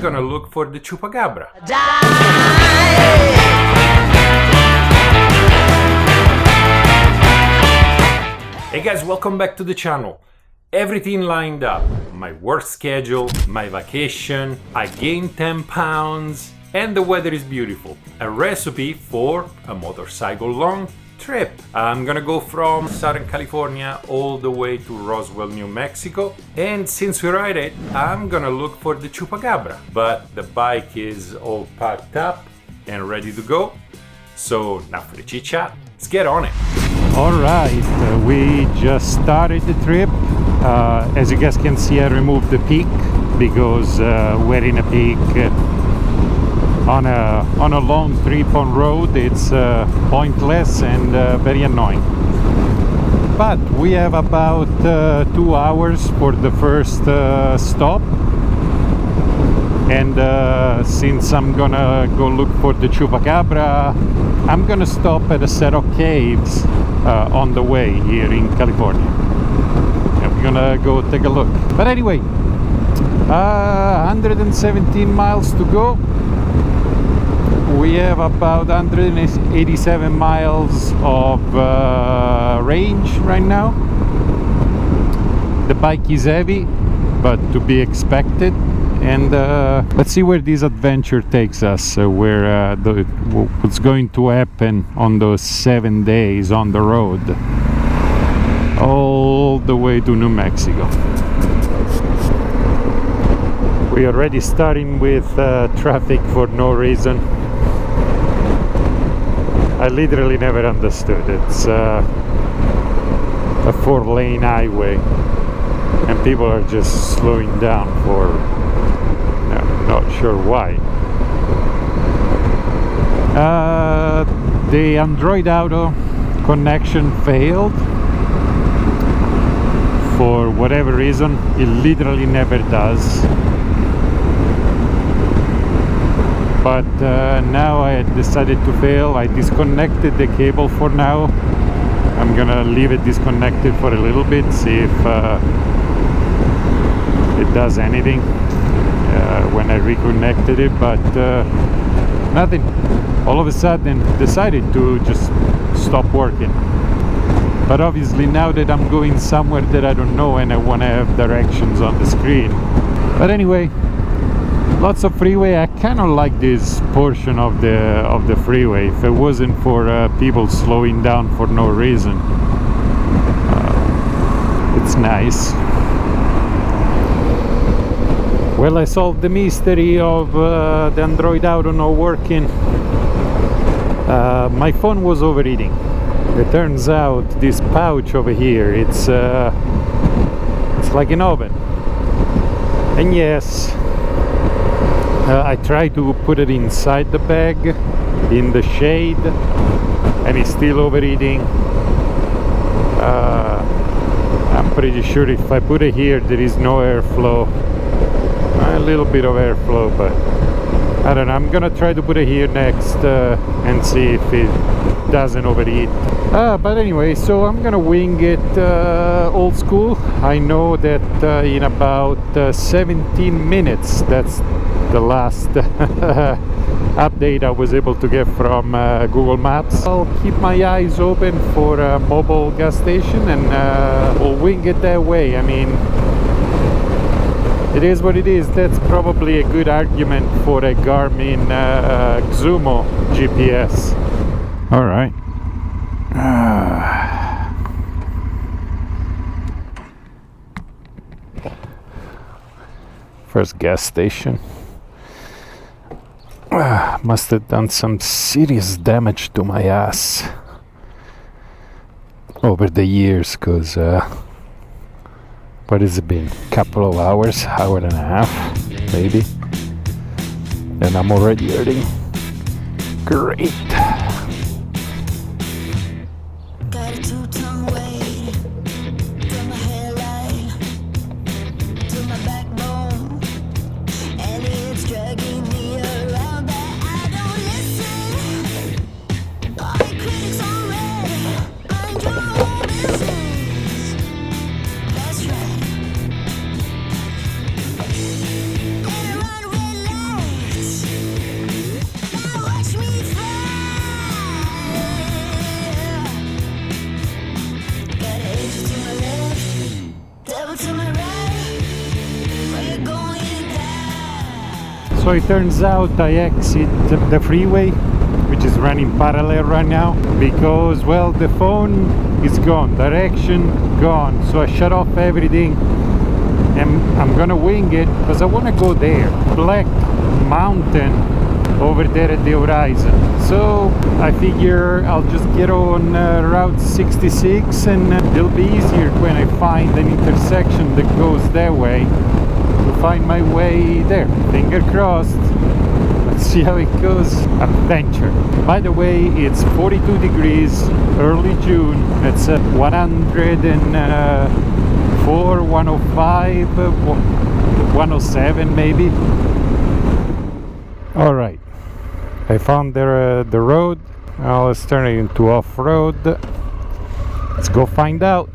gonna look for the chupacabra. Hey guys, welcome back to the channel. Everything lined up. My work schedule, my vacation, I gained 10 pounds, and the weather is beautiful. A recipe for a motorcycle long trip. I'm gonna go from Southern California all the way to Roswell, New Mexico. And since we ride it, I'm gonna look for the chupacabra. But the bike is all packed up and ready to go. So now for the chit chat, let's get on it. Alright, we just started the trip. As you guys can see, I removed the peak because wearing a peak on a long trip on road, it's pointless and very annoying. But we have about 2 hours for the first stop, and since I'm gonna go look for the chupacabra, I'm gonna stop at a set of caves on the way here in California. And we're gonna go take a look. But anyway, 117 miles to go. We have about 187 miles of range right now. The bike is heavy, but to be expected. And let's see where this adventure takes us, what's going to happen on those 7 days on the road, all the way to New Mexico. We are already starting with traffic for no reason. I literally never understood. It's a 4-lane highway, and people are just slowing down for not sure why. The Android Auto connection failed for whatever reason. It literally never does. But now I decided to fail. I disconnected the cable for now. I'm gonna leave it disconnected for a little bit, see if it does anything when I reconnected it, but nothing. All of a sudden decided to just stop working. But obviously now that I'm going somewhere that I don't know and I want to have directions on the screen. But anyway, lots of freeway. I kind of like this portion of the freeway. If it wasn't for people slowing down for no reason, it's nice. Well, I solved the mystery of the Android Auto not working. My phone was overheating. It turns out this pouch over here, it's like an oven. And yes, I tried to put it inside the bag in the shade, and it's still overheating. I'm pretty sure if I put it here, there is no airflow. A little bit of airflow, but I don't know. I'm gonna try to put it here next and see if it doesn't overheat. But anyway, so I'm gonna wing it old school. I know that in about 17 minutes, that's the last update I was able to get from Google Maps. I'll keep my eyes open for a mobile gas station, and we'll wing it that way. I mean, it is what it is. That's probably a good argument for a Garmin Xumo GPS. All right. First gas station. Must have done some serious damage to my ass over the years, because what has it been? Couple of hours, hour and a half, maybe, and I'm already hurting. Great. Got a two-tongue weight from my hairline to my backbone, and it's dragging me around, but I don't listen. All the critics are red, mind your own business. That's right. And I run red lights. So it turns out I exit the freeway, which is running parallel right now, because, well, the phone is gone, direction gone. So I shut off everything and I'm gonna wing it because I want to go there. Black Mountain over there at the horizon. So I figure I'll just get on Route 66 and it'll be easier when I find an intersection that goes that way to find my way there. Finger crossed. Let's see how it goes. Adventure. By the way, it's 42 degrees, early June. It's 104, 105, 107 maybe. All right. I found the road. Now let's turn it into off-road. Let's go find out.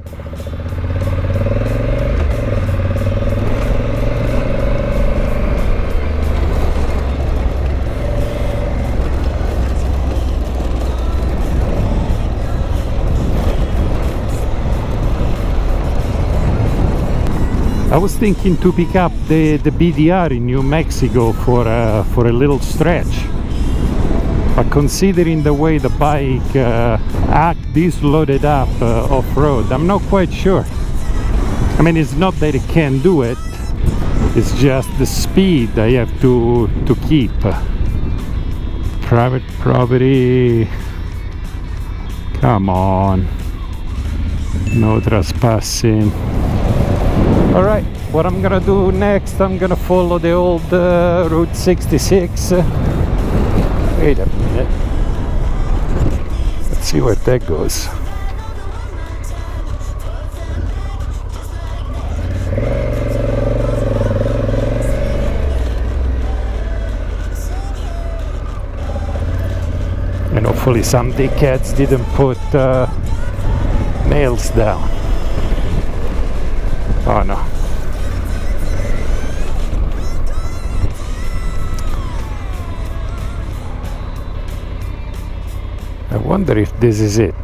I was thinking to pick up the BDR in New Mexico for a little stretch. But considering the way the bike acts this loaded up off-road, I'm not quite sure. I mean, it's not that it can't do it, it's just the speed I have to keep. Private property. Come on. No trespassing. Alright, what I'm gonna do next, I'm gonna follow the old Route 66. Wait a minute. Let's see where that goes. And hopefully some dickheads didn't put nails down. Oh no. I wonder if this is it.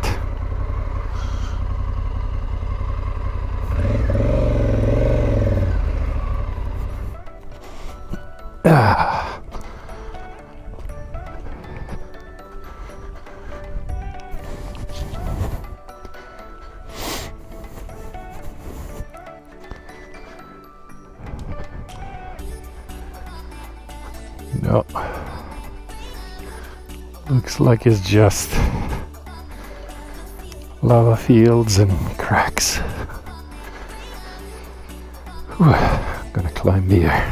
No. Looks like it's just lava fields and cracks. Whew, I'm gonna climb here.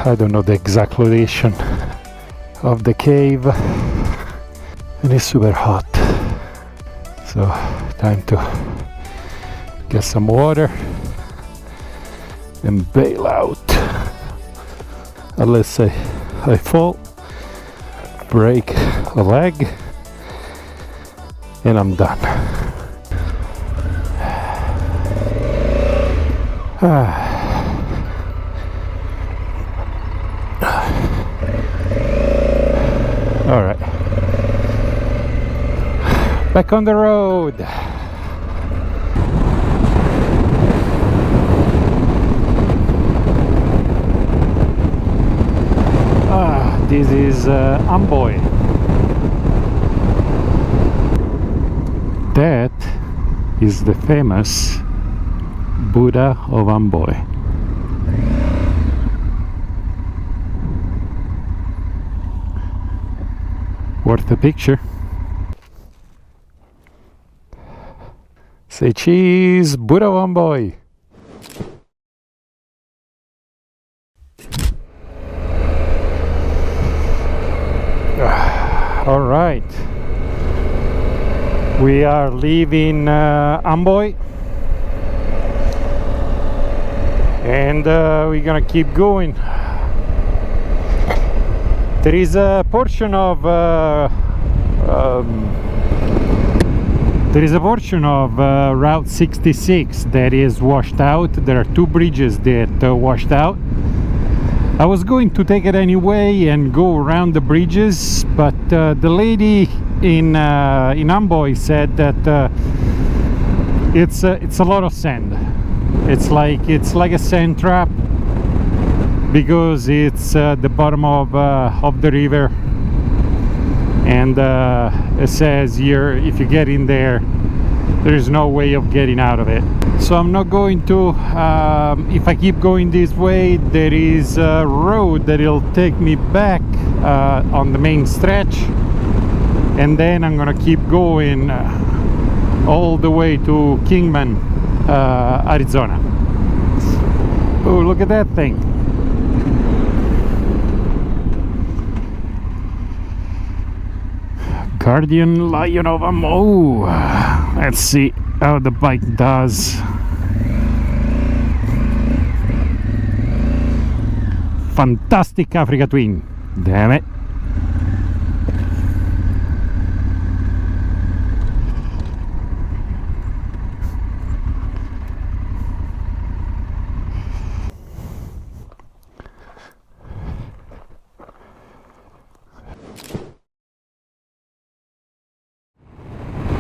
I don't know the exact location of the cave, and it's super hot, so time to get some water and bail out, unless I fall, break a leg, and I'm done. All right, back on the road. This is Amboy. That is the famous Buddha of Amboy. Worth a picture. Say cheese, Buddha of Amboy. All right, we are leaving Amboy, and we're gonna keep going. There is a portion of There is a portion of Route 66 that is washed out. There are two bridges that washed out. I was going to take it anyway and go around the bridges, but the lady in Amboy said that it's a lot of sand. It's like a sand trap because it's the bottom of the river. And it says here, if you get in there, there is no way of getting out of it. So I'm not going to. If I keep going this way, there is a road that will take me back on the main stretch, and then I'm gonna keep going all the way to Kingman, Arizona. Oh, look at that thing. Guardian Lion of Amboy. Let's see how the bike does. Fantastic Africa Twin. Damn it.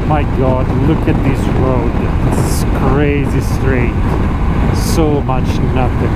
My god, look at this road. It's crazy straight. So much nothing.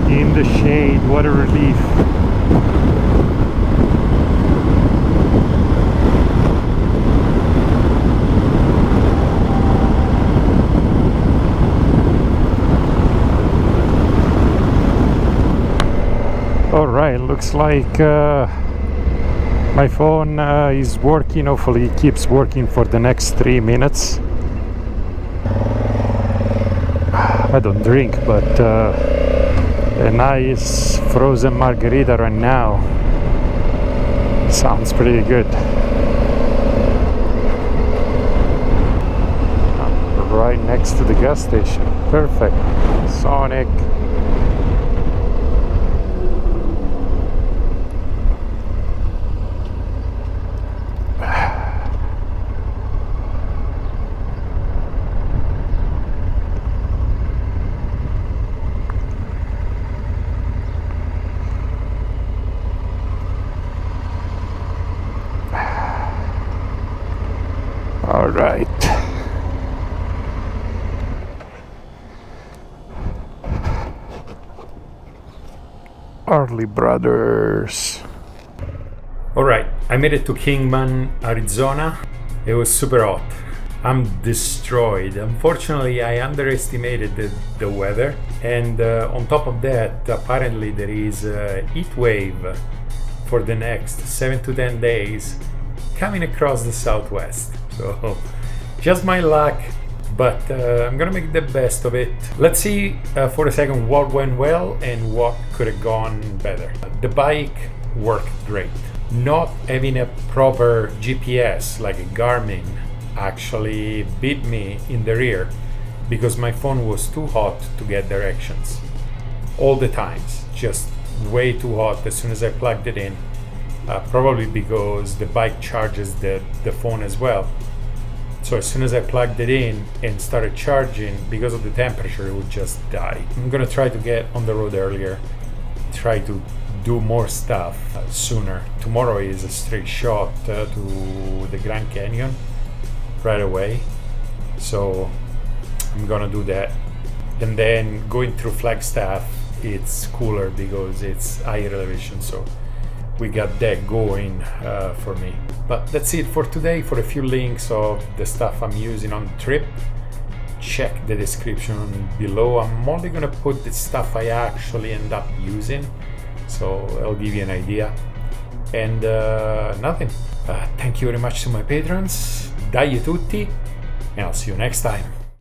In the shade, what a relief. All right, looks like my phone is working. Hopefully it keeps working for the next 3 minutes. I don't drink, but a nice frozen margarita right now sounds pretty good. Right next to the gas station. Perfect. Sonic. All right. Harley Brothers. All right, I made it to Kingman, Arizona. It was super hot. I'm destroyed. Unfortunately, I underestimated the weather, and on top of that, apparently there is a heat wave for the next 7 to 10 days coming across the southwest. So just my luck, but I'm gonna make the best of it. Let's see for a second what went well and what could have gone better. The bike worked great. Not having a proper GPS like a Garmin actually beat me in the rear because my phone was too hot to get directions. All the times, just way too hot as soon as I plugged it in. Probably because the bike charges the phone as well. So as soon as I plugged it in and started charging, because of the temperature, it would just die. I'm gonna try to get on the road earlier, try to do more stuff sooner. Tomorrow is a straight shot to the Grand Canyon right away. So I'm gonna do that. And then going through Flagstaff, it's cooler because it's higher elevation. So we got that going for me. But that's it for today. For a few links of the stuff I'm using on the trip, check the description below. I'm only gonna put the stuff I actually end up using, so I'll give you an idea. And nothing. Thank you very much to my patrons. Dai tutti, and I'll see you next time.